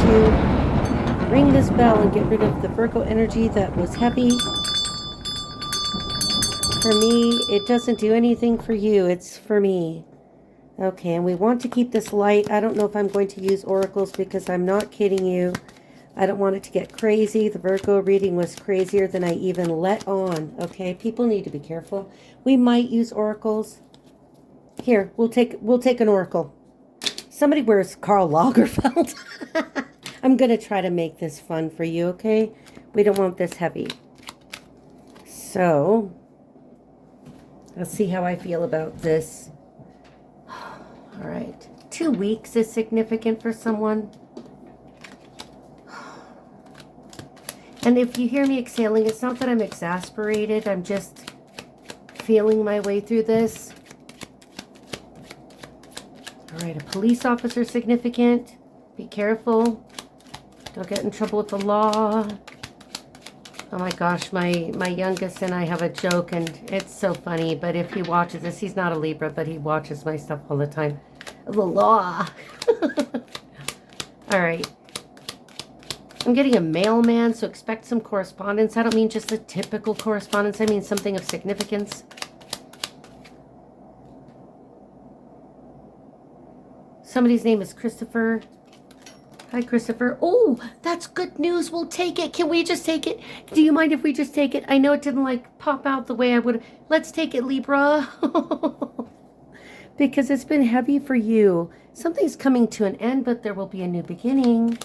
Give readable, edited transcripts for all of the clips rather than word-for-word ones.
to ring this bell and get rid of the Virgo energy that was heavy. For me, it doesn't do anything for you. It's for me. Okay, and we want to keep this light. I don't know if I'm going to use oracles because I'm not kidding you. I don't want it to get crazy. The Virgo reading was crazier than I even let on. Okay, people need to be careful. We might use oracles. Here, we'll take an oracle. Somebody wears Karl Lagerfeld. I'm going to try to make this fun for you, okay? We don't want this heavy. So, let's see how I feel about this. All right. 2 weeks is significant for someone. And if you hear me exhaling, it's not that I'm exasperated. I'm just feeling my way through this. All right. A police officer significant. Be careful. Don't get in trouble with the law. Oh my gosh, my youngest and I have a joke, and it's so funny, but if he watches this, he's not a Libra, but he watches my stuff all the time. The law. All right. I'm getting a mailman, so expect some correspondence. I don't mean just a typical correspondence. I mean something of significance. Somebody's name is Christopher. Hi, Christopher. Oh, that's good news. We'll take it. Can we just take it? Do you mind if we just take it? I know it didn't like pop out the way I would. Let's take it, Libra. Because it's been heavy for you. Something's coming to an end, but there will be a new beginning.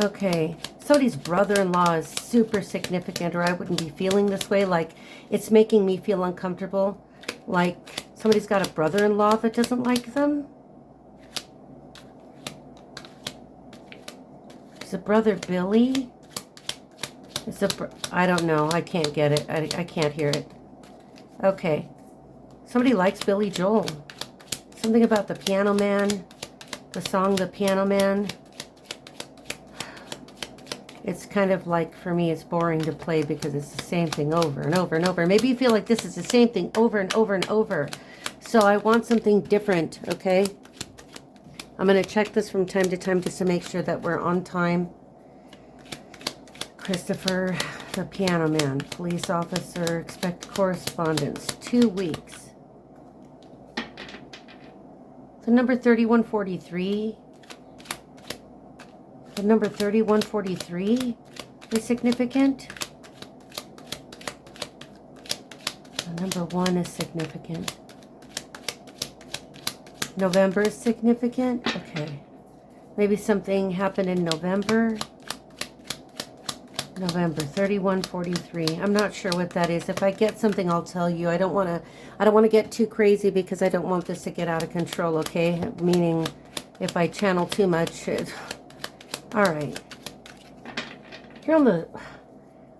Okay. Somebody's brother-in-law is super significant, or I wouldn't be feeling this way. Like, it's making me feel uncomfortable. Like, somebody's got a brother-in-law that doesn't like them. Is it brother Billy? I don't know. I can't get it. I can't hear it. Okay. Somebody likes Billy Joel. Something about the Piano Man. The song The Piano Man. It's kind of like, for me, it's boring to play because it's the same thing over and over and over. Maybe you feel like this is the same thing over and over and over. So I want something different, okay? I'm going to check this from time to time just to make sure that we're on time. Christopher, the Piano Man, police officer, expect correspondence, 2 weeks. The number 3143. The number 3143 is significant. The number 1 is significant. November is significant. Okay. Maybe something happened in November. November 3143. I'm not sure what that is. If I get something, I'll tell you. I don't want to get too crazy because I don't want this to get out of control, okay? Meaning if I channel too much. All right. Here on the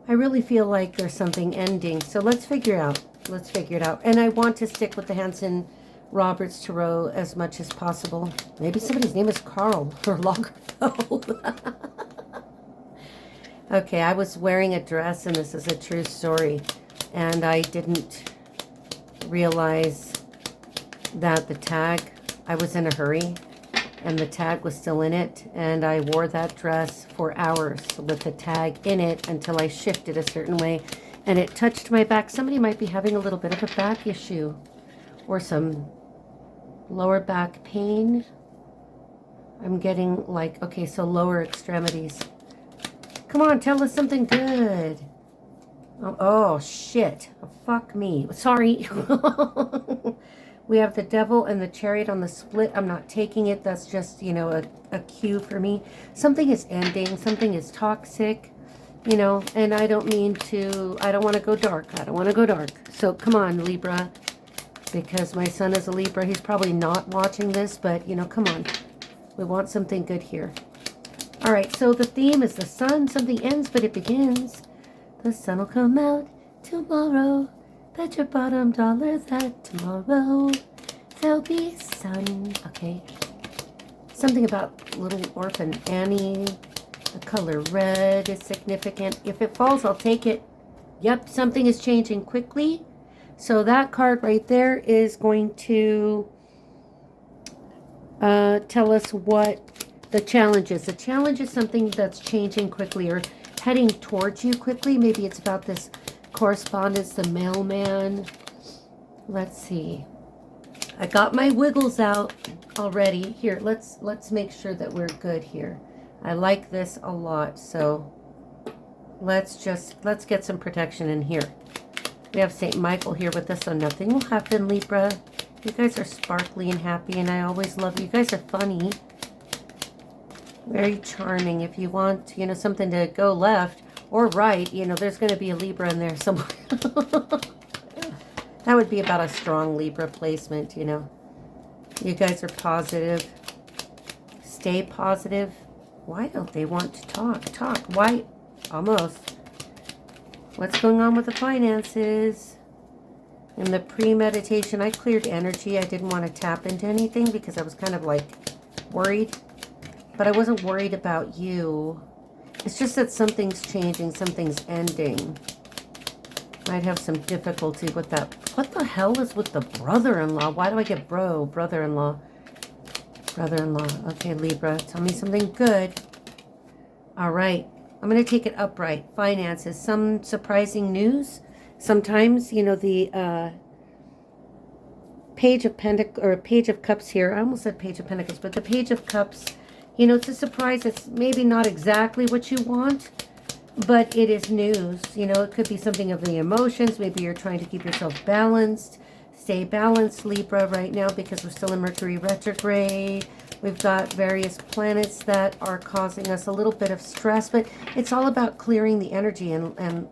I really feel like there's something ending. So let's figure it out. Let's figure it out. And I want to stick with the Hanson Roberts Tarot as much as possible. Maybe somebody's name is Karl or Lagerfeld. Okay, I was wearing a dress, and this is a true story. And I didn't realize that the tag, I was in a hurry, and the tag was still in it. And I wore that dress for hours with the tag in it until I shifted a certain way. And it touched my back. Somebody might be having a little bit of a back issue or some lower back pain. I'm getting like, okay, so lower extremities. Come on, tell us something good. Oh shit. Oh, fuck me. Sorry. We have the Devil and the Chariot on the split. I'm not taking it. That's just, you know, a cue for me. Something is ending. Something is toxic, you know, and I don't mean to, I don't want to go dark. I don't want to go dark. So come on, Libra, because my son is a Libra. He's probably not watching this, but, you know, come on. We want something good here. All right, so the theme is the sun. Something ends, but it begins. The sun will come out tomorrow. Bet your bottom dollar that tomorrow there'll be sun. Okay. Something about little orphan Annie. The color red is significant. If it falls, I'll take it. Yep, something is changing quickly. So that card right there is going to Tell us what the challenge is. The challenge is something that's changing quickly or heading towards you quickly. Maybe it's about this correspondence, the mailman. Let's see. I got my wiggles out already. Here, let's make sure that we're good here. I like this a lot, so let's get some protection in here. We have St. Michael here with us, so nothing will happen, Libra. You guys are sparkly and happy, and I always love you. You guys are funny. Very charming. If you want, you know, something to go left or right, you know, there's going to be a Libra in there somewhere. That would be about a strong Libra placement, you know. You guys are positive. Stay positive. Why don't they want to talk? Talk. Why? Almost. What's going on with the finances? In the pre-meditation, I cleared energy. I didn't want to tap into anything because I was kind of like worried. But I wasn't worried about you. It's just that something's changing, something's ending. Might have some difficulty with that. What the hell is with the brother-in-law? Why do I get brother-in-law? Brother-in-law. Okay, Libra, tell me something good. All right. I'm going to take it upright. Finances. Some surprising news. Sometimes, you know, the Page of Pentacles, or Page of Cups here. I almost said Page of Pentacles, but the Page of Cups, you know, it's a surprise. It's maybe not exactly what you want, but it is news. You know, it could be something of the emotions. Maybe you're trying to keep yourself balanced. Stay balanced, Libra, right now, because we're still in Mercury retrograde. We've got various planets that are causing us a little bit of stress, but it's all about clearing the energy. And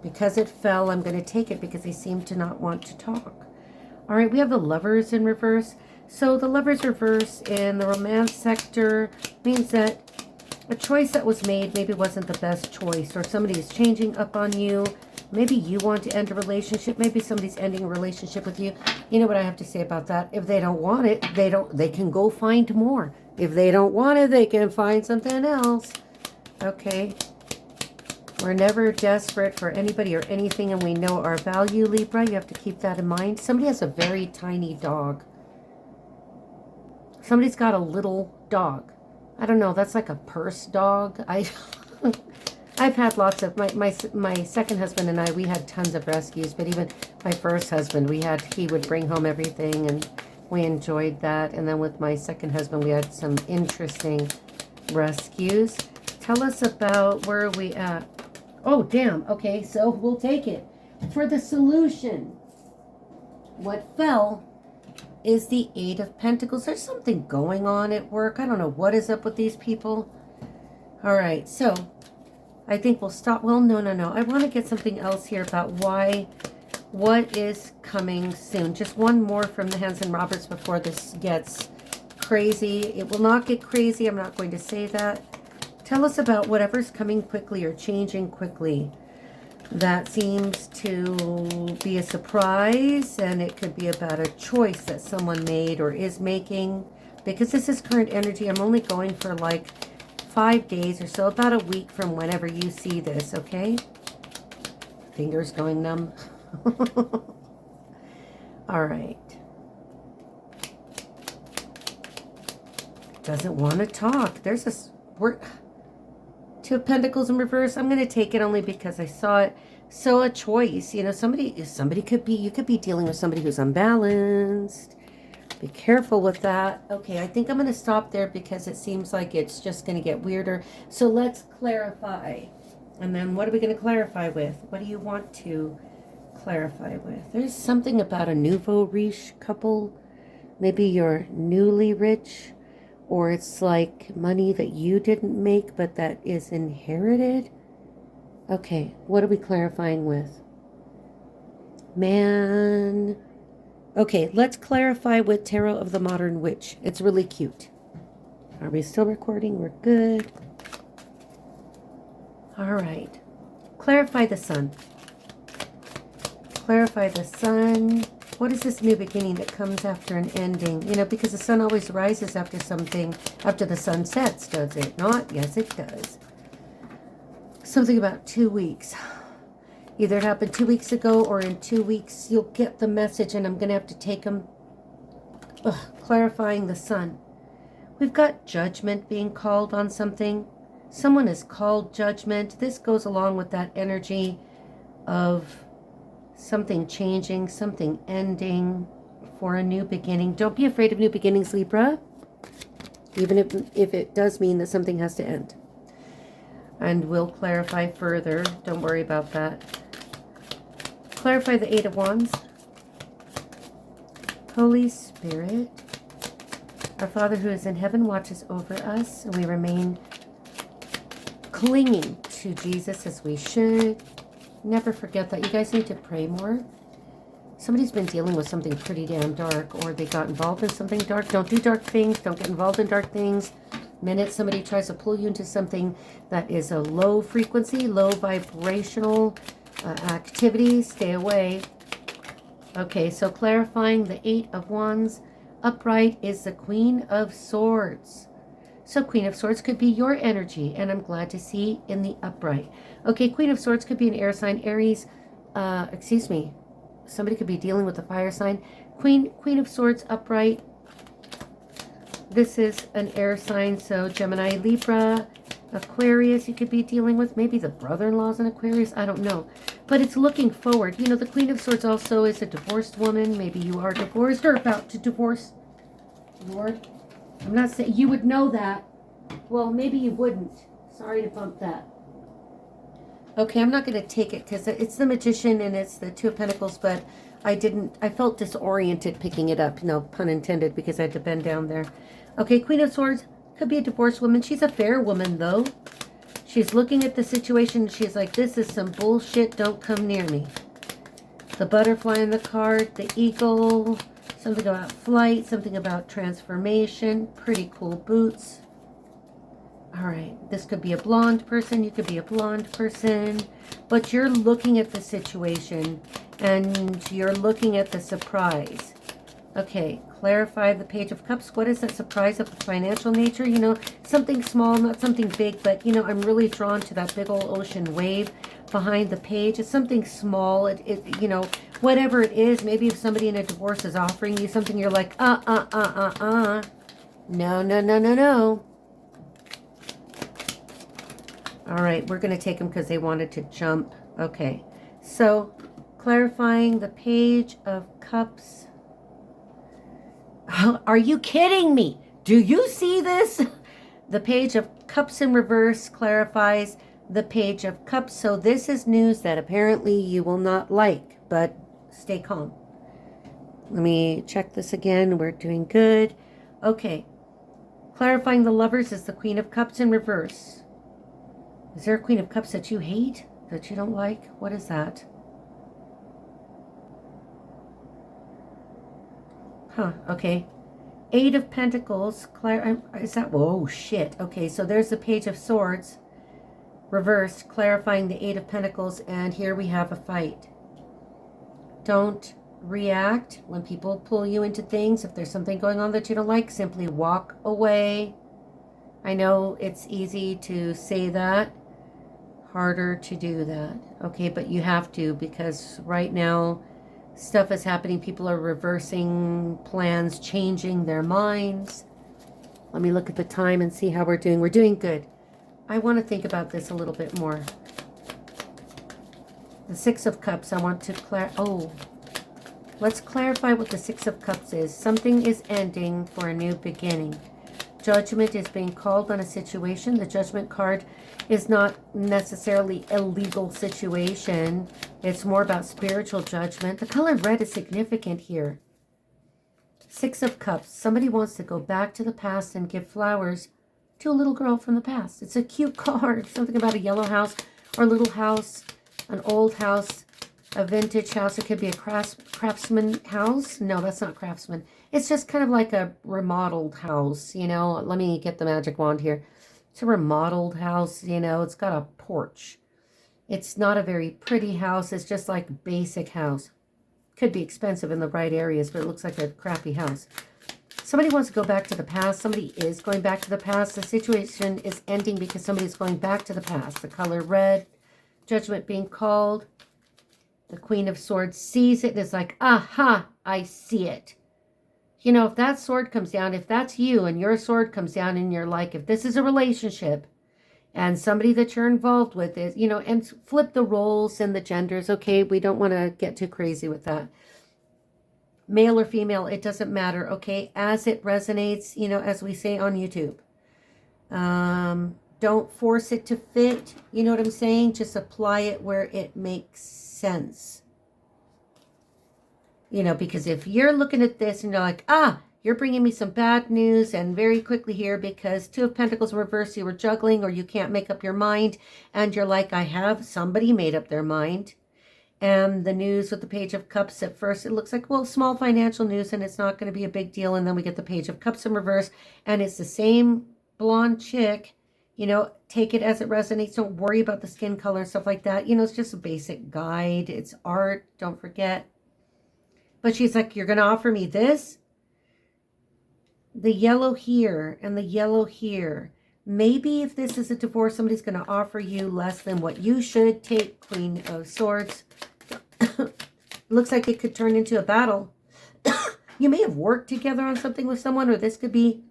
because it fell, I'm going to take it because they seem to not want to talk. All right, we have the Lovers in reverse. So the Lovers reverse in the romance sector means that a choice that was made maybe wasn't the best choice, or somebody is changing up on you. Maybe you want to end a relationship. Maybe somebody's ending a relationship with you. You know what I have to say about that? If they don't want it, they can go find more. If they don't want it, they can find something else. Okay. We're never desperate for anybody or anything, and we know our value, Libra. You have to keep that in mind. Somebody has a very tiny dog. Somebody's got a little dog. I don't know. That's like a purse dog. I've had lots of, my second husband and I, we had tons of rescues, but even my first husband, he would bring home everything, and we enjoyed that. And then with my second husband, we had some interesting rescues. Tell us about, where are we at? Oh, damn. Okay, so we'll take it. For the solution, what fell is the Eight of Pentacles. There's something going on at work. I don't know what is up with these people. All right, so I think we'll stop. Well, no. I want to get something else here about what is coming soon. Just one more from the Hanson Roberts before this gets crazy. It will not get crazy. I'm not going to say that. Tell us about whatever's coming quickly or changing quickly. That seems to be a surprise, and it could be about a choice that someone made or is making. Because this is current energy, I'm only going for like 5 days or so, about a week from whenever you see this, okay? Fingers going numb. All right. Doesn't want to talk. There's this... Two of Pentacles in reverse. I'm going to take it only because I saw it. So a choice, you know, somebody could be, you could be dealing with somebody who's unbalanced. Be careful with that. Okay, I think I'm going to stop there because it seems like it's just going to get weirder. So let's clarify. And then what are we going to clarify with? What do you want to clarify with? There's something about a nouveau riche couple. Maybe you're newly rich. Or it's like money that you didn't make, but that is inherited. Okay, what are we clarifying with? Man. Okay, let's clarify with Tarot of the Modern Witch. It's really cute. Are we still recording? We're good. All right. Clarify the sun. Clarify the sun. What is this new beginning that comes after an ending? You know, because the sun always rises after something, after the sun sets, does it not? Yes, it does. Something about 2 weeks. Either it happened 2 weeks ago, or in 2 weeks you'll get the message, and I'm going to have to take them clarifying the sun. We've got judgment being called on something. Someone is called judgment. This goes along with that energy of something changing, something ending for a new beginning. Don't be afraid of new beginnings, Libra, even if it does mean that something has to end. And we'll clarify further. Don't worry about that. Clarify the Eight of Wands. Holy Spirit, our Father who is in heaven watches over us, and we remain clinging to Jesus as we should. Never forget that. You guys need to pray more. Somebody's been dealing with something pretty damn dark, or they got involved in something dark. Don't do dark things. Don't get involved in dark things. The minute somebody tries to pull you into something that is a low frequency, low vibrational activity, stay away. Okay, so clarifying the Eight of Wands. Upright is the Queen of Swords. So Queen of Swords could be your energy, and I'm glad to see in the upright. Okay, Queen of Swords could be an air sign, Aries. Excuse me. Somebody could be dealing with a fire sign. Queen of Swords upright. This is an air sign, so Gemini, Libra, Aquarius you could be dealing with. Maybe the brother-in-law's an Aquarius. I don't know. But it's looking forward. You know, the Queen of Swords also is a divorced woman. Maybe you are divorced or about to divorce. Lord, I'm not saying you would know that. Well, maybe you wouldn't. Sorry to bump that. Okay, I'm not going to take it because it's the Magician and it's the Two of Pentacles, but I felt disoriented picking it up. No pun intended, because I had to bend down there. Okay, Queen of Swords could be a divorced woman. She's a fair woman, though. She's looking at the situation. She's like, this is some bullshit. Don't come near me. The butterfly in the card, the eagle, something about flight, something about transformation. Pretty cool boots. All right, this could be a blonde person. You could be a blonde person. But you're looking at the situation and you're looking at the surprise. Okay, clarify the Page of Cups. What is that surprise of the financial nature? You know, something small, not something big, but, you know, I'm really drawn to that big old ocean wave behind the page. It's something small. It you know, whatever it is. Maybe if somebody in a divorce is offering you something, you're like, No, no, no, no, no. All right, we're going to take them because they wanted to jump. Okay, so clarifying the Page of Cups. Are you kidding me? Do you see this? The Page of Cups in reverse clarifies the Page of Cups. So this is news that apparently you will not like, but stay calm. Let me check this again. We're doing good. Okay. Clarifying the Lovers is the Queen of Cups in reverse. Is there a Queen of Cups that you hate? That you don't like? What is that? Huh, okay. Eight of Pentacles. Is that... Oh, shit. Okay, so there's the Page of Swords. Reversed, clarifying the Eight of Pentacles. And here we have a fight. Don't react when people pull you into things. If there's something going on that you don't like, simply walk away. I know it's easy to say that. Harder to do that. Okay, but you have to, because right now stuff is happening. People are reversing plans, changing their minds. Let me look at the time and see how we're doing. We're doing good. I want to think about this a little bit more. The Six of Cups, I want to let's clarify what the Six of Cups is. Something is ending for a new beginning. Judgment is being called on a situation. The Judgment card is not necessarily a legal situation. It's more about spiritual judgment. The color red is significant here. Six of Cups. Somebody wants to go back to the past and give flowers to a little girl from the past. It's a cute card. Something about a yellow house or a little house, an old house, a vintage house. It could be a craftsman house. No, that's not craftsman. It's just kind of like a remodeled house, you know. Let me get the magic wand here. It's a remodeled house, you know. It's got a porch. It's not a very pretty house. It's just like a basic house. Could be expensive in the right areas, but it looks like a crappy house. Somebody wants to go back to the past. Somebody is going back to the past. The situation is ending because somebody's going back to the past. The color red. Judgment being called. The Queen of Swords sees it and is like, aha, I see it. You know, if that sword comes down, if that's you and your sword comes down and you're like, if this is a relationship and somebody that you're involved with is, you know, and flip the roles and the genders. Okay, we don't want to get too crazy with that. Male or female, it doesn't matter. Okay, as it resonates, you know, as we say on YouTube. Don't force it to fit. You know what I'm saying? Just apply it where it makes sense. You know, because if you're looking at this and you're like, you're bringing me some bad news and very quickly here because Two of Pentacles in reverse, you were juggling or you can't make up your mind. And you're like, I have. Somebody made up their mind. And the news with the Page of Cups, at first it looks like, well, small financial news and it's not going to be a big deal. And then we get the Page of Cups in reverse and it's the same blonde chick. You know, take it as it resonates. Don't worry about the skin color and stuff like that. You know, it's just a basic guide. It's art. Don't forget. But she's like, you're going to offer me this? The yellow here and the yellow here. Maybe if this is a divorce, somebody's going to offer you less than what you should take. Queen of Swords. Looks like it could turn into a battle. You may have worked together on something with someone, or this could be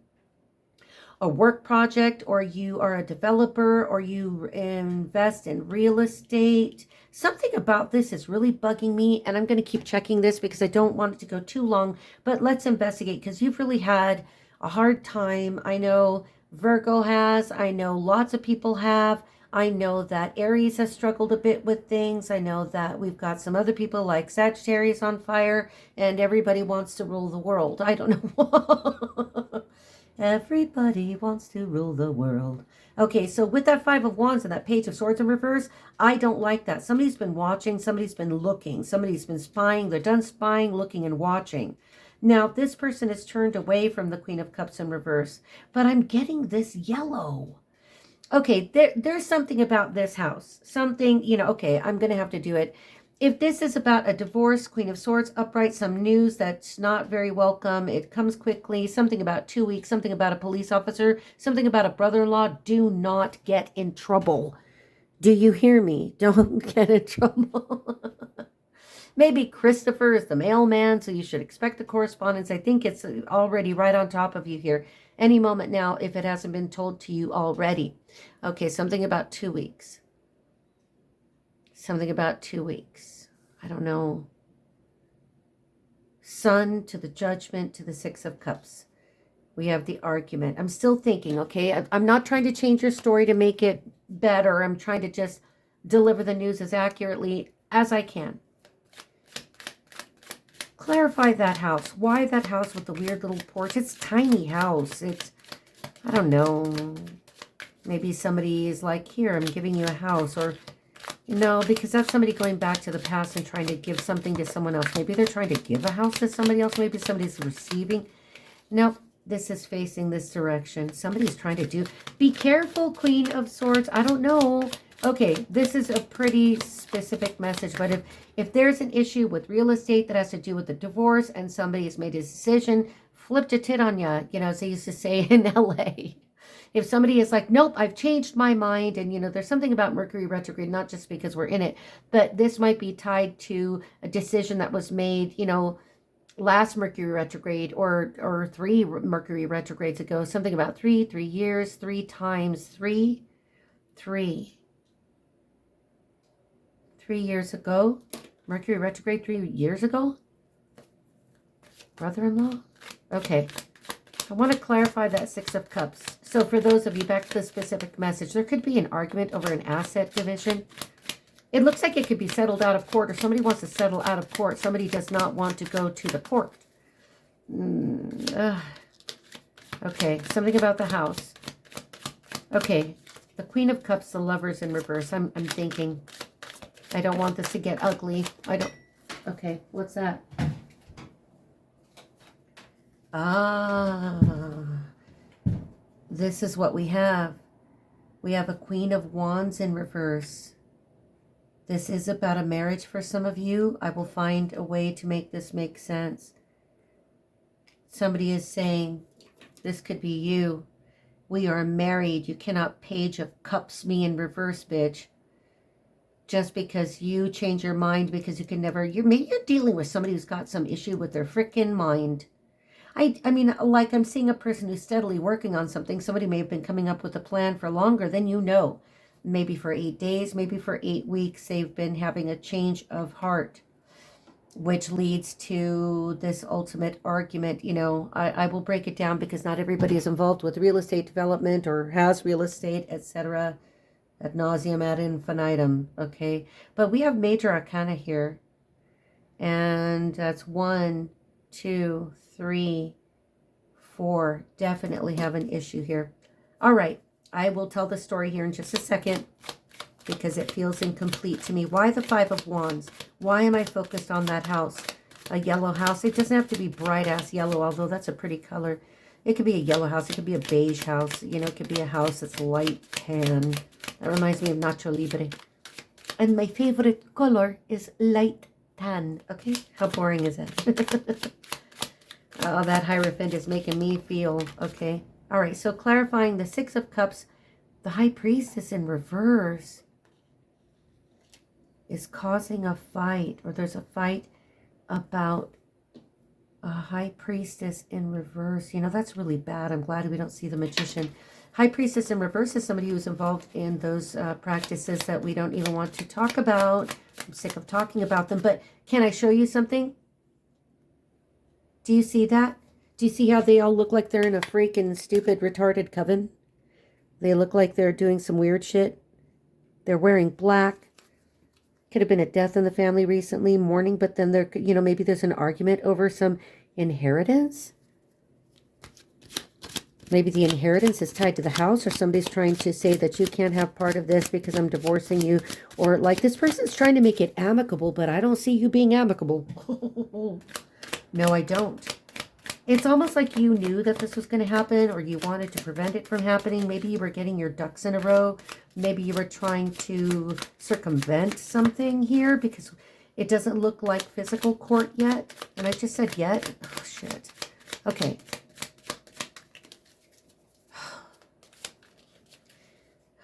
a work project, or you are a developer, or you invest in real estate. Something about this is really bugging me, and I'm going to keep checking this because I don't want it to go too long, but let's investigate because you've really had a hard time. I know Virgo has. I know lots of people have. I know that Aries has struggled a bit with things. I know that we've got some other people like Sagittarius on fire, and everybody wants to rule the world. I don't know. Everybody wants to rule the world. Okay, so with that Five of Wands and that Page of Swords in reverse, I don't like that. Somebody's been watching, somebody's been looking, somebody's been spying. They're done spying, looking, and watching. Now, this person is turned away from the Queen of Cups in reverse, but I'm getting this yellow. Okay, there's something about this house. Something, you know, okay, I'm going to have to do it. If this is about a divorce, Queen of Swords, upright, some news that's not very welcome, it comes quickly, something about 2 weeks, something about a police officer, something about a brother-in-law, do not get in trouble. Do you hear me? Don't get in trouble. Maybe Christopher is the mailman, so you should expect the correspondence. I think it's already right on top of you here. Any moment now, if it hasn't been told to you already. Okay, something about 2 weeks. Something about 2 weeks. I don't know. Sun to the Judgment to the Six of Cups. We have the argument. I'm still thinking, okay? I'm not trying to change your story to make it better. I'm trying to just deliver the news as accurately as I can. Clarify that house. Why that house with the weird little porch? It's a tiny house. It's, I don't know. Maybe somebody is like, here, I'm giving you a house. Or, no, because that's somebody going back to the past and trying to give something to someone else. Maybe they're trying to give a house to somebody else. Maybe somebody's receiving. Nope, this is facing this direction. Somebody's trying to do. Be careful, Queen of Swords. I don't know. Okay, this is a pretty specific message, but if there's an issue with real estate that has to do with the divorce and somebody has made a decision, flipped a tit on you, you know, as they used to say in LA. If somebody is like, nope, I've changed my mind, and, you know, there's something about Mercury retrograde, not just because we're in it, but this might be tied to a decision that was made, you know, last Mercury retrograde or 3 Mercury retrogrades ago, something about 3 years, 3 times 3 years ago. Mercury retrograde 3 years ago. Brother-in-law. Okay. I want to clarify that Six of Cups. So for those of you, back to the specific message, there could be an argument over an asset division. It looks like it could be settled out of court, or somebody wants to settle out of court. Somebody does not want to go to the court. Okay, something about the house. Okay, the Queen of Cups, the Lovers in reverse. I'm thinking, I don't want this to get ugly. I don't. Okay, what's that? This is what we have. We have a Queen of Wands in reverse. This is about a marriage for some of you. I will find a way to make this make sense. Somebody is saying, this could be you. We are married. You cannot Page of Cups me in reverse, bitch. Just because you change your mind because you can never, maybe you're dealing with somebody who's got some issue with their freaking mind. I mean, like I'm seeing a person who's steadily working on something. Somebody may have been coming up with a plan for longer than you know. Maybe for 8 days, maybe for 8 weeks, they've been having a change of heart, which leads to this ultimate argument. You know, I will break it down because not everybody is involved with real estate development or has real estate, etc. Ad nauseum ad infinitum, okay? But we have major arcana here, and that's 1, 2, 3, 4. Definitely have an issue here. All right, I will tell the story here in just a second because it feels incomplete to me. Why the Five of Wands? Why am I focused on that house? A yellow house. It doesn't have to be bright-ass yellow, although that's a pretty color. It could be a yellow house. It could be a beige house. You know, it could be a house that's light tan. That reminds me of Nacho Libre. And my favorite color is light tan. Okay? How boring is it? Oh, that Hierophant is making me feel okay. All right, so clarifying the Six of Cups. The High Priestess in reverse is causing a fight, or there's a fight about a High Priestess in reverse. You know, that's really bad. I'm glad we don't see the Magician. High Priestess in reverse is somebody who's involved in those practices that we don't even want to talk about. I'm sick of talking about them, but can I show you something? Do you see that? Do you see how they all look like they're in a freaking stupid, retarded coven? They look like they're doing some weird shit. They're wearing black. Could have been a death in the family recently, mourning, but then there, you know, maybe there's an argument over some inheritance. Maybe the inheritance is tied to the house, or somebody's trying to say that you can't have part of this because I'm divorcing you. Or like this person's trying to make it amicable, but I don't see you being amicable. No, I don't. It's almost like you knew that this was going to happen, or you wanted to prevent it from happening. Maybe you were getting your ducks in a row. Maybe you were trying to circumvent something here because it doesn't look like physical court yet. And I just said yet. Oh, shit. Okay.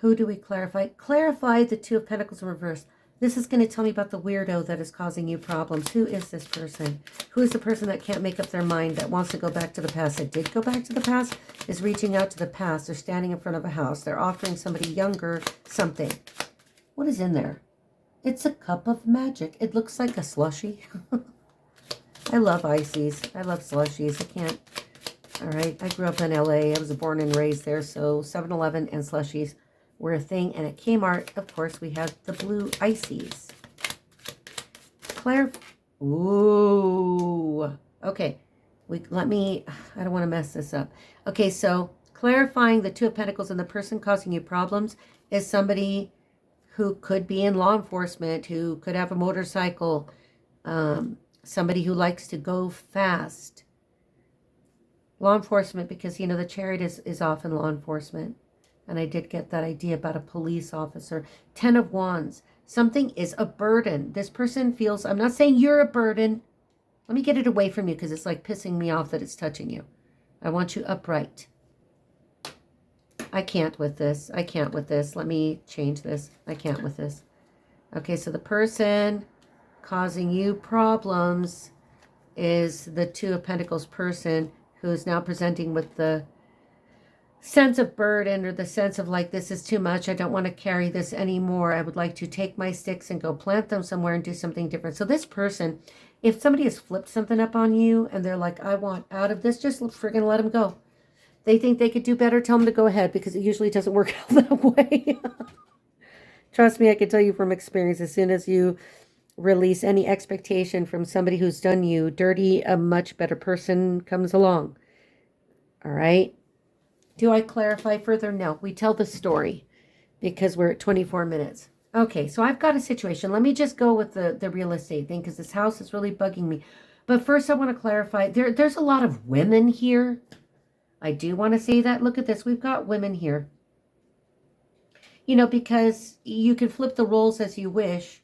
Who do we clarify? Clarify the Two of Pentacles in reverse. This is going to tell me about the weirdo that is causing you problems. Who is this person? Who is the person that can't make up their mind, that wants to go back to the past, that did go back to the past, is reaching out to the past. They're standing in front of a house. They're offering somebody younger something. What is in there? It's a cup of magic. It looks like a slushie. I love ices. I love slushies. I can't. All right. I grew up in LA. I was born and raised there. So 7-Eleven and slushies were a thing. And at Kmart, of course, we had the blue ices. Ooh. Okay. I don't want to mess this up. Okay, so clarifying the Two of Pentacles and the person causing you problems is somebody who could be in law enforcement, who could have a motorcycle, somebody who likes to go fast. Law enforcement, because, you know, the Chariot is often law enforcement. And I did get that idea about a police officer. 10 of Wands. Something is a burden. This person feels, I'm not saying you're a burden. Let me get it away from you because it's like pissing me off that it's touching you. I want you upright. I can't with this. I can't with this. Let me change this. I can't with this. Okay, so the person causing you problems is the Two of Pentacles person who is now presenting with the sense of burden, or the sense of like, this is too much. I don't want to carry this anymore. I would like to take my sticks and go plant them somewhere and do something different. So this person, if somebody has flipped something up on you and they're like, I want out of this, just friggin' let them go. They think they could do better, tell them to go ahead, because it usually doesn't work out that way. Trust me, I can tell you from experience, as soon as you release any expectation from somebody who's done you dirty, a much better person comes along. All right. Do I clarify further? No, we tell the story because we're at 24 minutes. Okay, so I've got a situation. Let me just go with the real estate thing because this house is really bugging me. But first I want to clarify, there's a lot of women here. I do want to say that. Look at this. We've got women here. You know, because you can flip the roles as you wish,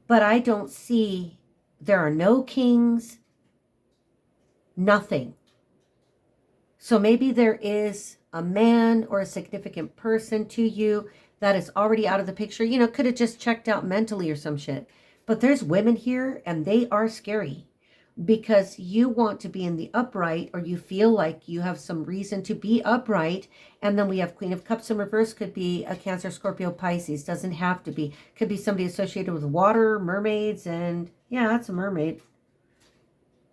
but I don't see, there are no kings, nothing. So maybe there is a man or a significant person to you that is already out of the picture. You know, could have just checked out mentally or some shit. But there's women here and they are scary. because you want to be in the upright, or you feel like you have some reason to be upright. And then we have Queen of Cups in reverse. Could be a Cancer, Scorpio, Pisces. Doesn't have to be. Could be somebody associated with water, mermaids, and yeah, that's a mermaid.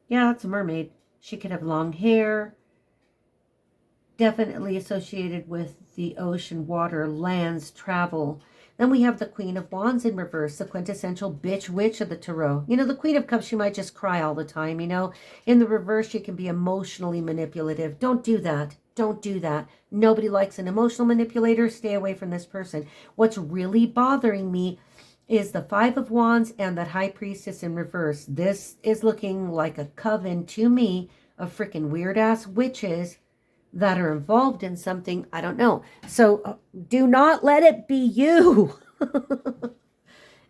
Yeah, that's a mermaid. She could have long hair. Definitely associated with the ocean, water, lands, travel. Then we have the Queen of Wands in reverse, the quintessential bitch witch of the tarot. You know, the Queen of Cups, she might just cry all the time, you know. In the reverse, she can be emotionally manipulative. Don't do that. Don't do that. Nobody likes an emotional manipulator. Stay away from this person. What's really bothering me is the Five of Wands and that High Priestess in reverse. This is looking like a coven to me of freaking weird-ass witches that are involved in something, I don't know. So do not let it be you.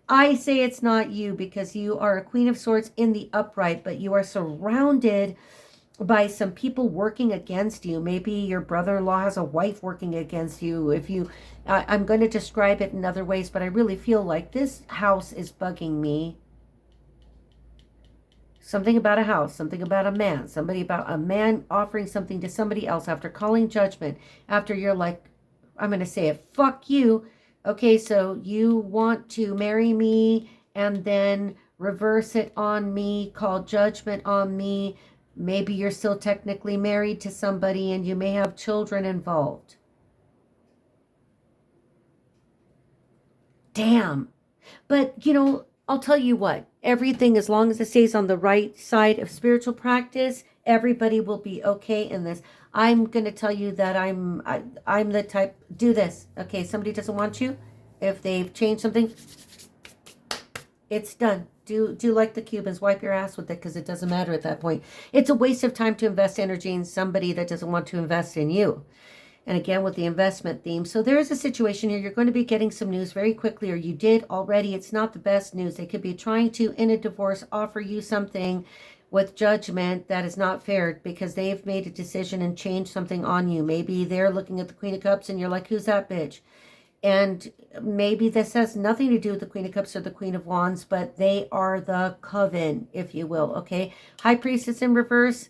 I say it's not you, because you are a Queen of Swords in the upright, but you are surrounded by some people working against you. Maybe your brother-in-law has a wife working against you. If you, I'm going to describe it in other ways, but I really feel like this house is bugging me. Something about a house, something about a man, somebody about a man offering something to somebody else after calling judgment, after you're like, I'm going to say it, fuck you. Okay, so you want to marry me and then reverse it on me, call judgment on me. Maybe you're still technically married to somebody and you may have children involved. Damn. But, you know, I'll tell you what, everything, as long as it stays on the right side of spiritual practice, everybody will be okay in this. I'm going to tell you that I'm the type, do this. Okay, somebody doesn't want you. If they've changed something, it's done. Do like the Cubans, wipe your ass with it, because it doesn't matter at that point. It's a waste of time to invest energy in somebody that doesn't want to invest in you. And again, with the investment theme. So there is a situation here. You're going to be getting some news very quickly, or you did already. It's not the best news. They could be trying to, in a divorce, offer you something with judgment that is not fair, because they've made a decision and changed something on you. Maybe they're looking at the Queen of Cups and you're like, who's that bitch? And maybe this has nothing to do with the Queen of Cups or the Queen of Wands, but they are the coven, if you will, okay? High Priestess in reverse.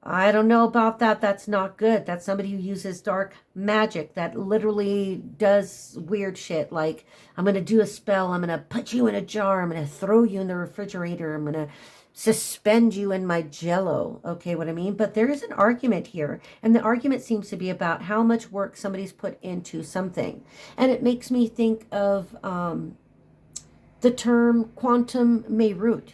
I don't know about that. That's not good. That's somebody who uses dark magic, that literally does weird shit. Like, I'm going to do a spell. I'm going to put you in a jar. I'm going to throw you in the refrigerator. I'm going to suspend you in my jello. Okay, what I mean? But there is an argument here. And the argument seems to be about how much work somebody's put into something. And it makes me think of the term quantum meruit.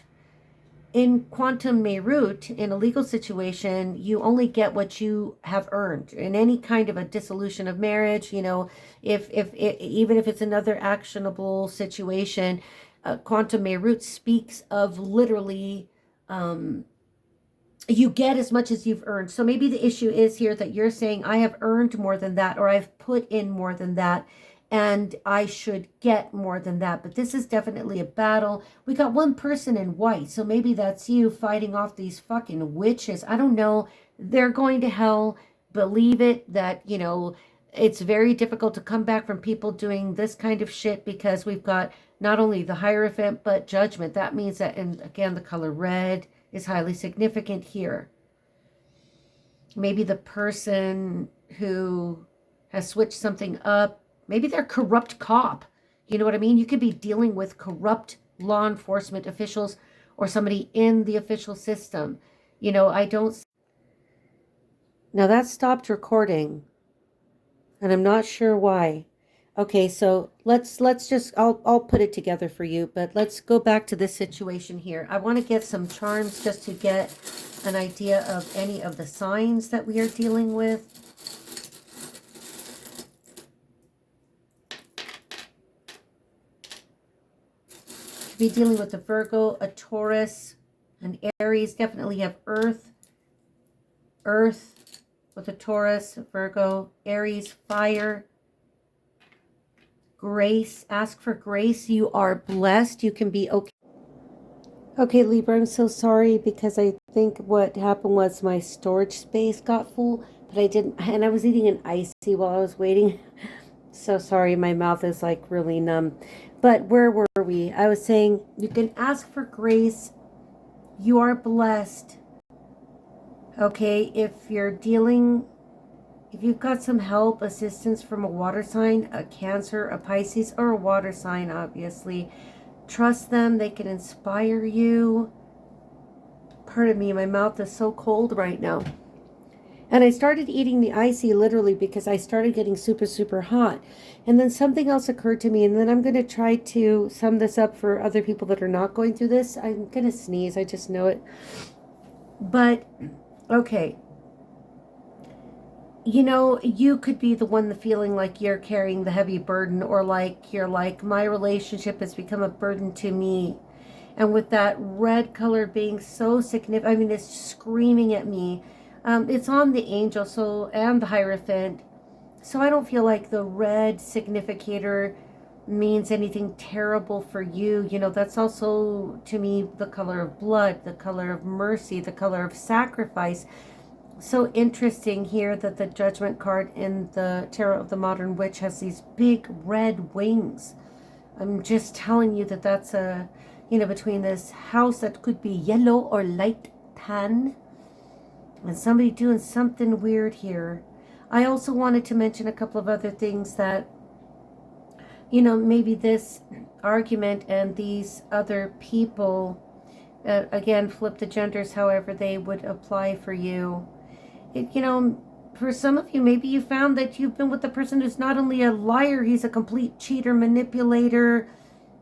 In quantum meruit, in a legal situation, you only get what you have earned. In any kind of a dissolution of marriage, you know, even if it's another actionable situation, quantum meruit speaks of literally you get as much as you've earned. So maybe the issue is here that you're saying, I have earned more than that, or I've put in more than that, and I should get more than that. But this is definitely a battle. We got one person in white, so maybe that's you fighting off these fucking witches. I don't know. They're going to hell. Believe it, that, you know, it's very difficult to come back from people doing this kind of shit, because we've got not only the Hierophant, but judgment. That means that, and again, the color red is highly significant here. Maybe the person who has switched something up, maybe they're a corrupt cop. You know what I mean? You could be dealing with corrupt law enforcement officials or somebody in the official system. You know, I don't... Now that stopped recording, and I'm not sure why. Okay, so let's just, I'll put it together for you, but let's go back to this situation here. I want to get some charms just to get an idea of any of the signs that we are dealing with. Be dealing with a Virgo, a Taurus, an Aries. Definitely have Earth with a Taurus, Virgo, Aries, fire, grace. Ask for grace. You are blessed. You can be okay. Okay, Libra, I'm so sorry, because I think what happened was my storage space got full, but I didn't, and I was eating an icy while I was waiting. So sorry, my mouth is like really numb. But where were we? I was saying you can ask for grace. You are blessed. Okay, if you've got some help, assistance from a water sign, a Cancer, a Pisces, or a water sign, obviously, trust them. They can inspire you. Pardon me, my mouth is so cold right now. And I started eating the icy literally because I started getting super, super hot. And then something else occurred to me, and then I'm going to try to sum this up for other people that are not going through this. I'm going to sneeze. I just know it. But, okay. You know, you could be the one feeling like you're carrying the heavy burden, or like you're like, my relationship has become a burden to me. And with that red color being so significant, I mean, it's screaming at me. It's on the angel, and the Hierophant. So I don't feel like the red significator means anything terrible for you. You know, that's also, to me, the color of blood, the color of mercy, the color of sacrifice. So interesting here that the Judgment card in the Tarot of the Modern Witch has these big red wings. I'm just telling you that that's between this house that could be yellow or light tan, and somebody doing something weird here. I also wanted to mention a couple of other things that, maybe this argument and these other people, again, flip the genders however they would apply for you. For some of you, maybe you found that you've been with a person who's not only a liar, he's a complete cheater, manipulator,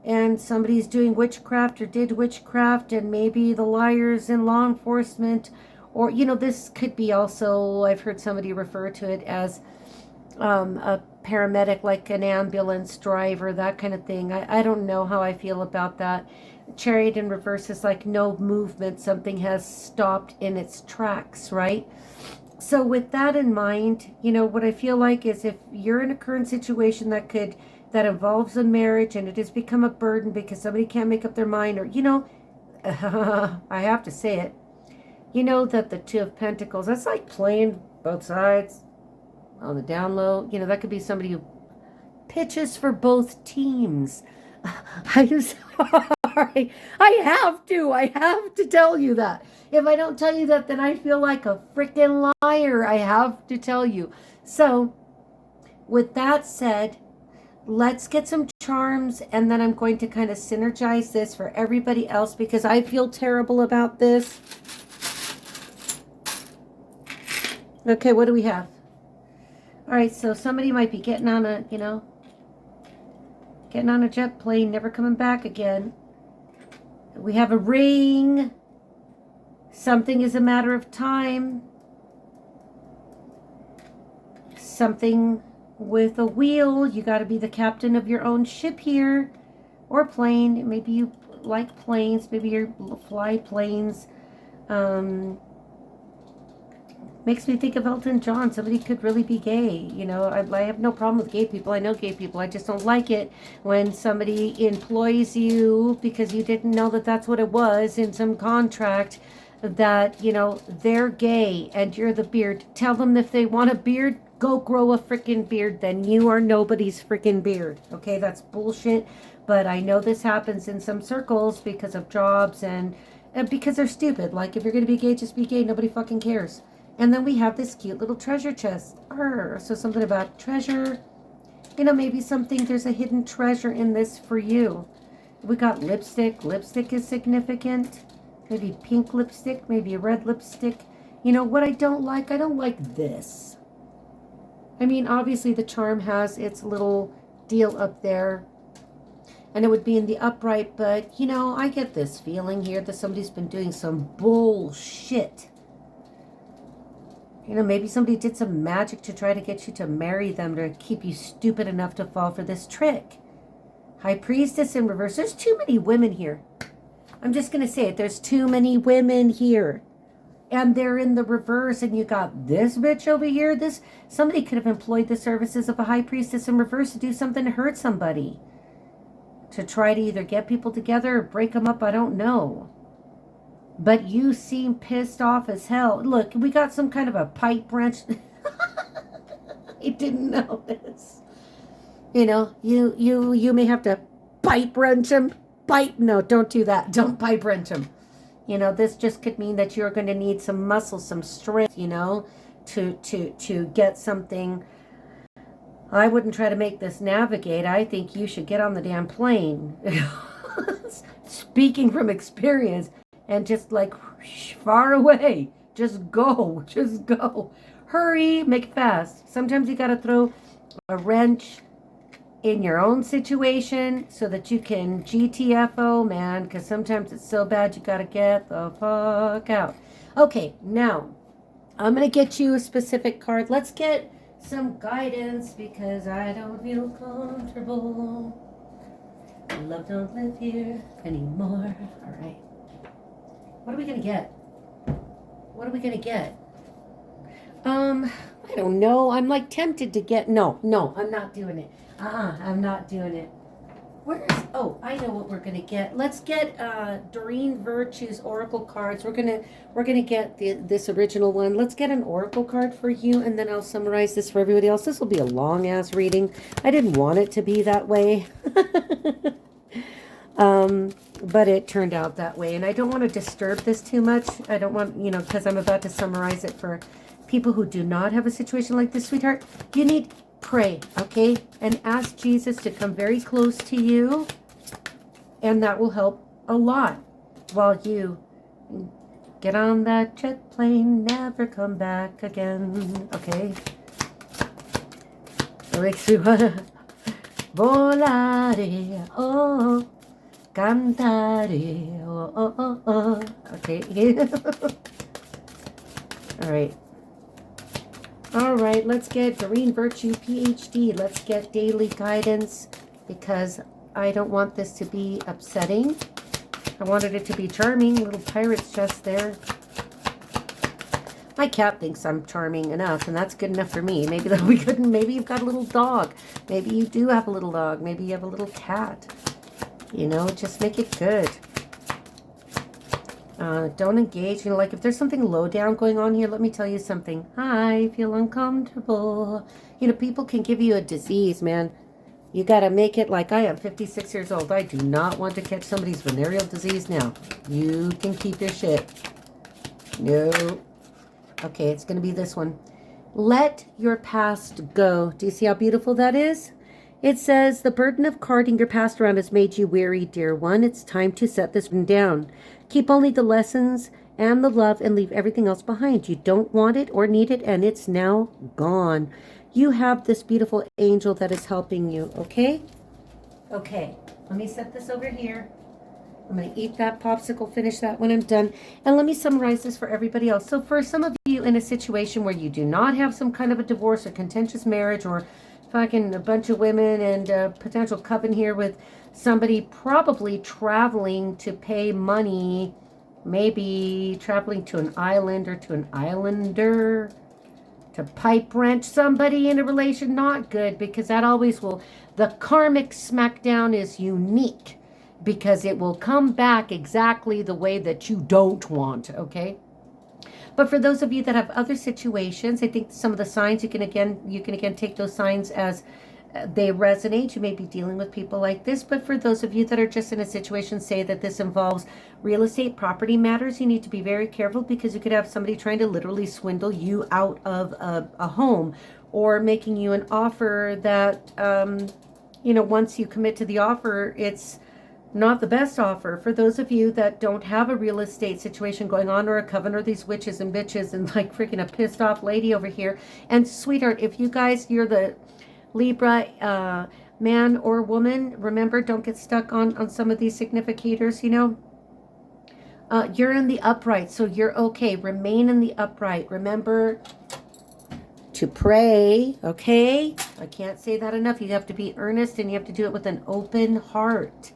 and somebody's doing witchcraft or did witchcraft, and maybe the liar's in law enforcement. Or, this could be also, I've heard somebody refer to it as a paramedic, like an ambulance driver, that kind of thing. I don't know how I feel about that. Chariot in reverse is like no movement. Something has stopped in its tracks, right? So with that in mind, what I feel like is if you're in a current situation that involves a marriage and it has become a burden because somebody can't make up their mind, or, I have to say it, that the Two of Pentacles, that's like playing both sides on the down low. That could be somebody who pitches for both teams. I'm sorry. I have to tell you that. If I don't tell you that, then I feel like a freaking liar. I have to tell you. So, with that said, let's get some charms, and then I'm going to kind of synergize this for everybody else because I feel terrible about this. Okay, what do we have? All right, so somebody might be getting on a jet plane, never coming back again. We have a ring. Something is a matter of time. Something with a wheel. You got to be the captain of your own ship here, or plane. Maybe you like planes. Maybe you fly planes. Makes me think of Elton John. Somebody could really be gay. I have no problem with gay people. I know gay people. I just don't like it when somebody employs you because you didn't know that that's what it was in some contract, that, they're gay and you're the beard. Tell them if they want a beard, go grow a freaking beard. Then you are nobody's freaking beard. Okay, that's bullshit. But I know this happens in some circles because of jobs and because they're stupid. Like, if you're going to be gay, just be gay. Nobody fucking cares. And then we have this cute little treasure chest. So something about treasure. Maybe there's a hidden treasure in this for you. We got lipstick. Lipstick is significant. Maybe pink lipstick, maybe a red lipstick. What I don't like this. I mean, obviously the charm has its little deal up there. And it would be in the upright, but, I get this feeling here that somebody's been doing some bullshit. Maybe somebody did some magic to try to get you to marry them, to keep you stupid enough to fall for this trick. High Priestess in reverse. There's too many women here. I'm just going to say it. There's too many women here. And they're in the reverse, and you got this bitch over here. Somebody could have employed the services of a High Priestess in reverse to do something to hurt somebody. To try to either get people together or break them up, I don't know. But you seem pissed off as hell. Look, we got some kind of a pipe wrench. I didn't know this. You may have to pipe wrench him. No, don't do that. Don't pipe wrench him. You know, this just could mean that you're going to need some muscle, some strength, you know, to get something. I wouldn't try to make this navigate. I think you should get on the damn plane. Speaking from experience, and just like whoosh, far away. Just go. Just go. Hurry, make it fast. Sometimes you got to throw a wrench in your own situation so that you can GTFO, man, because sometimes it's so bad you got to get the fuck out. Okay, now I'm going to get you a specific card. Let's get some guidance because I don't feel comfortable. Love don't live here anymore. All right. What are we going to get? What are we going to get? I don't know. I'm like tempted to get, no, I'm not doing it. I'm not doing it. Oh, I know what we're gonna get. Let's get Doreen Virtue's Oracle cards. We're gonna get this original one. Let's get an Oracle card for you, and then I'll summarize this for everybody else. This will be a long ass reading. I didn't want it to be that way. But it turned out that way, and I don't want to disturb this too much. I don't want, you know, because I'm about to summarize it for people who do not have a situation like this, sweetheart. You need pray, okay? And ask Jesus to come very close to you, and that will help a lot while you get on that jet plane, never come back again, okay? It makes me wanna volare, oh, cantare, oh, oh, oh, oh. Okay. All right. All right, let's get Doreen Virtue, PhD. Let's get daily guidance because I don't want this to be upsetting. I wanted it to be charming. Little pirate's chest there. My cat thinks I'm charming enough, and that's good enough for me. Maybe that'll be good. Maybe you've got a little dog. Maybe you do have a little dog. Maybe you have a little cat. You know, just make it good. Don't engage. You know, like if there's something low down going on here, let me tell you something. I feel uncomfortable. You know, people can give you a disease, man. You got to make it like I am 56 years old. I do not want to catch somebody's venereal disease now. You can keep your shit. No. Okay, it's going to be this one. Let your past go. Do you see how beautiful that is? It says, the burden of carting your past around has made you weary, dear one. It's time to set this one down. Keep only the lessons and the love and leave everything else behind. You don't want it or need it, and it's now gone. You have this beautiful angel that is helping you, okay? Okay, let me set this over here. I'm going to eat that popsicle, finish that when I'm done. And let me summarize this for everybody else. So for some of you in a situation where you do not have some kind of a divorce or contentious marriage or fucking a bunch of women and a potential coven here with somebody probably traveling to pay money, maybe traveling to an island or to an islander to pipe wrench somebody in a relation, not good, because that always will, the karmic smackdown is unique because it will come back exactly the way that you don't want, okay? But for those of you that have other situations, I think some of the signs you can again take those signs as they resonate. You may be dealing with people like this, but for those of you that are just in a situation, say that this involves real estate property matters, you need to be very careful because you could have somebody trying to literally swindle you out of a home or making you an offer that, you know, once you commit to the offer, it's not the best offer. For those of you that don't have a real estate situation going on or a coven or these witches and bitches and like freaking a pissed off lady over here. And sweetheart, if you guys, you're the Libra man or woman, remember, don't get stuck on some of these significators, you know. You're in the upright, so you're okay. Remain in the upright. Remember to pray, okay? I can't say that enough. You have to be earnest and you have to do it with an open heart.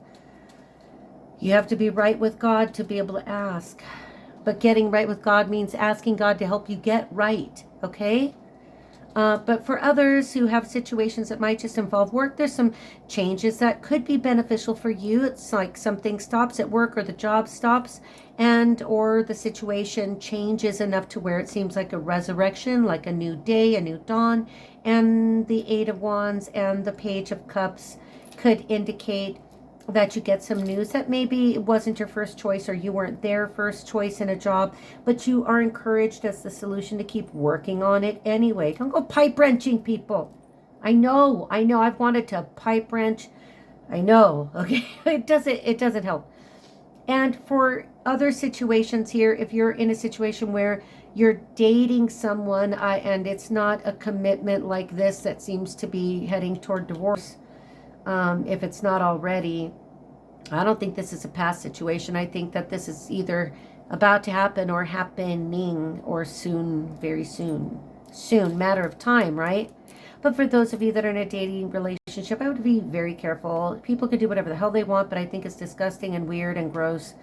You have to be right with God to be able to ask. But getting right with God means asking God to help you get right, okay? But for others who have situations that might just involve work, there's some changes that could be beneficial for you. It's like something stops at work or the job stops and or the situation changes enough to where it seems like a resurrection, like a new day, a new dawn. And the Eight of Wands and the Page of Cups could indicate that you get some news that maybe it wasn't your first choice or you weren't their first choice in a job, but you are encouraged as the solution to keep working on it anyway. Don't go pipe wrenching, people. I know, I've wanted to pipe wrench. I know, okay? It doesn't help. And for other situations here, if you're in a situation where you're dating someone and it's not a commitment like this that seems to be heading toward divorce, if it's not already, I don't think this is a past situation. I think that this is either about to happen or happening or soon, very soon. Soon, matter of time, right? But for those of you that are in a dating relationship, I would be very careful. People can do whatever the hell they want, but I think it's disgusting and weird and gross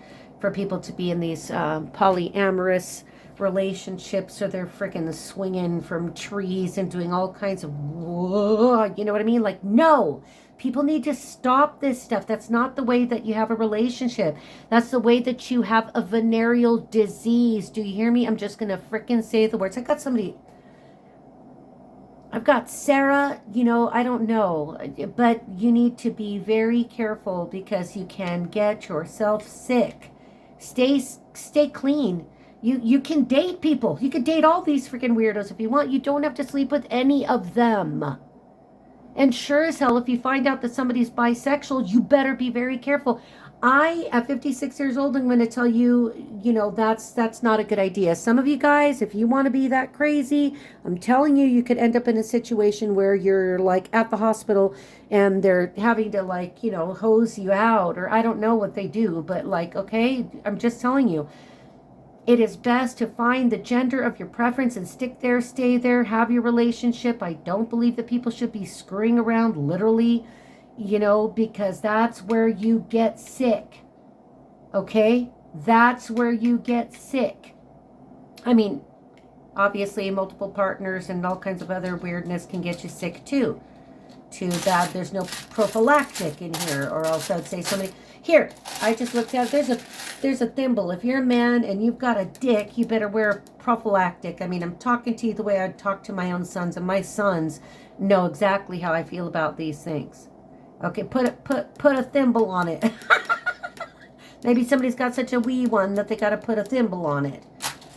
for people to be in these polyamorous relationships, or they're freaking swinging from trees and doing all kinds of, you know what I mean? Like, no, people need to stop this stuff. That's not the way that you have a relationship. That's the way that you have a venereal disease. Do you hear me? I'm just going to freaking say the words. I've got Sarah, I don't know, but you need to be very careful because you can get yourself sick. Stay clean. You can date people. You can date all these freaking weirdos if you want. You don't have to sleep with any of them. And sure as hell, if you find out that somebody's bisexual, you better be very careful. At 56 years old, I'm going to tell you, that's not a good idea. Some of you guys, if you want to be that crazy, I'm telling you, you could end up in a situation where you're like at the hospital and they're having to hose you out, or I don't know what they do, but okay, I'm just telling you. It is best to find the gender of your preference and stick there, stay there, have your relationship. I don't believe that people should be screwing around literally, because that's where you get sick. Okay? That's where you get sick. I mean, obviously multiple partners and all kinds of other weirdness can get you sick too. Too bad there's no prophylactic in here, or else I'd say somebody... Here, I just looked at it. There's a thimble. If you're a man and you've got a dick, you better wear a prophylactic. I mean, I'm talking to you the way I'd talk to my own sons, and my sons know exactly how I feel about these things. Okay, put a thimble on it. Maybe somebody's got such a wee one that they got to put a thimble on it.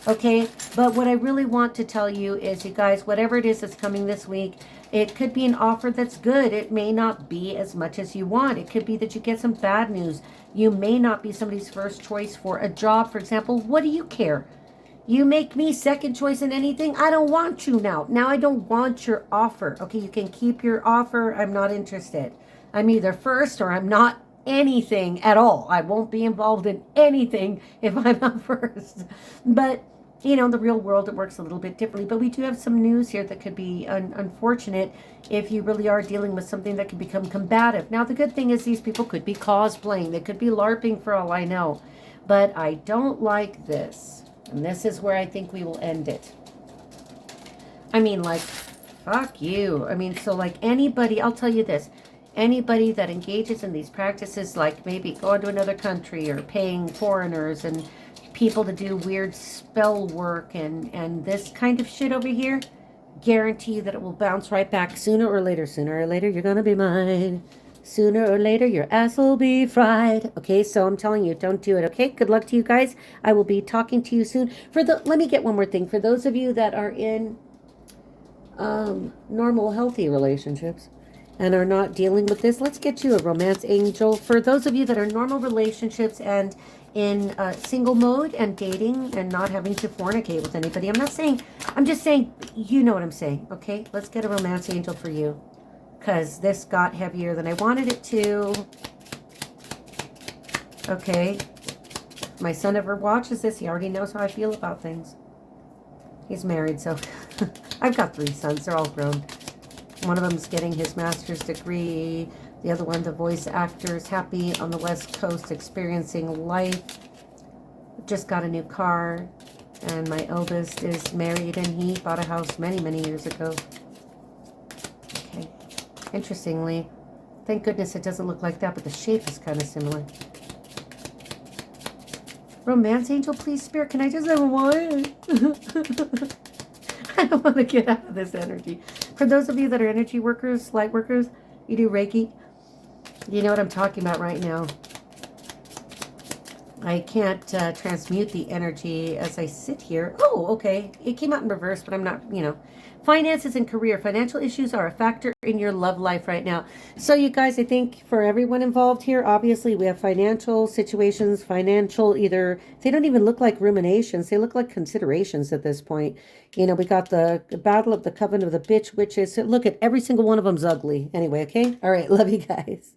Okay, but what I really want to tell you is, you guys, whatever it is that's coming this week, it could be an offer that's good. It may not be as much as you want. It could be that you get some bad news. You may not be somebody's first choice for a job, for example. What do you care? You make me second choice in anything? I don't want you now. Now I don't want your offer. Okay, you can keep your offer. I'm not interested. I'm either first or I'm not anything at all. I won't be involved in anything if I'm not first. But the real world, it works a little bit differently. But we do have some news here that could be unfortunate if you really are dealing with something that could become combative. Now, the good thing is these people could be cosplaying. They could be LARPing for all I know. But I don't like this. And this is where I think we will end it. I mean, fuck you. I mean, so anybody, I'll tell you this. Anybody that engages in these practices, maybe going to another country or paying foreigners and people to do weird spell work and this kind of shit over here, guarantee that it will bounce right back sooner or later. Sooner or later, you're gonna be mine. Sooner or later, your ass will be fried. Okay, so I'm telling you, don't do it. Okay, good luck to you guys. I will be talking to you soon. Let me get one more thing. For those of you that are in normal, healthy relationships and are not dealing with this, let's get you a romance angel. For those of you that are in normal relationships and in single mode and dating and not having to fornicate with anybody, I'm just saying, you know what I'm saying, okay? Let's get a romance angel for you, because this got heavier than I wanted it to. Okay, my son ever watches this, he already knows how I feel about things. He's married, so I've got 3 sons, they're all grown. One of them's getting his master's degree. The other one, the voice actor's happy on the West Coast, experiencing life. Just got a new car. And my eldest is married, and he bought a house many, many years ago. Okay. Interestingly, thank goodness it doesn't look like that, but the shape is kind of similar. Romance angel, please, spirit, can I just have one? I don't want to get out of this energy. For those of you that are energy workers, light workers, you do Reiki. You know what I'm talking about right now. I can't transmute the energy as I sit here. Oh, okay. It came out in reverse, but I'm not, Finances and career. Financial issues are a factor in your love life right now. So you guys, I think for everyone involved here, obviously we have financial situations, either, they don't even look like ruminations. They look like considerations at this point. We got the battle of the coven of the bitch witches. Look at every single one of them's ugly. Anyway, okay? All right. Love you guys.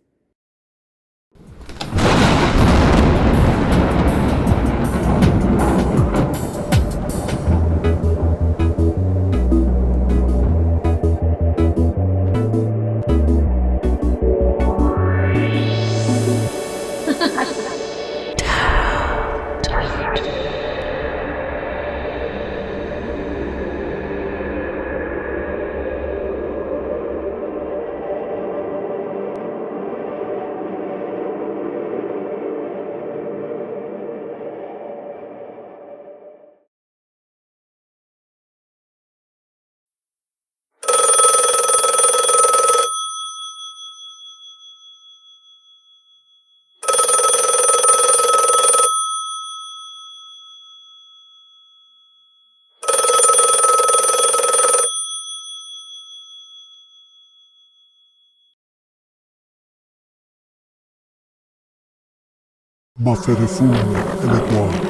Ma fede fulmine e le tue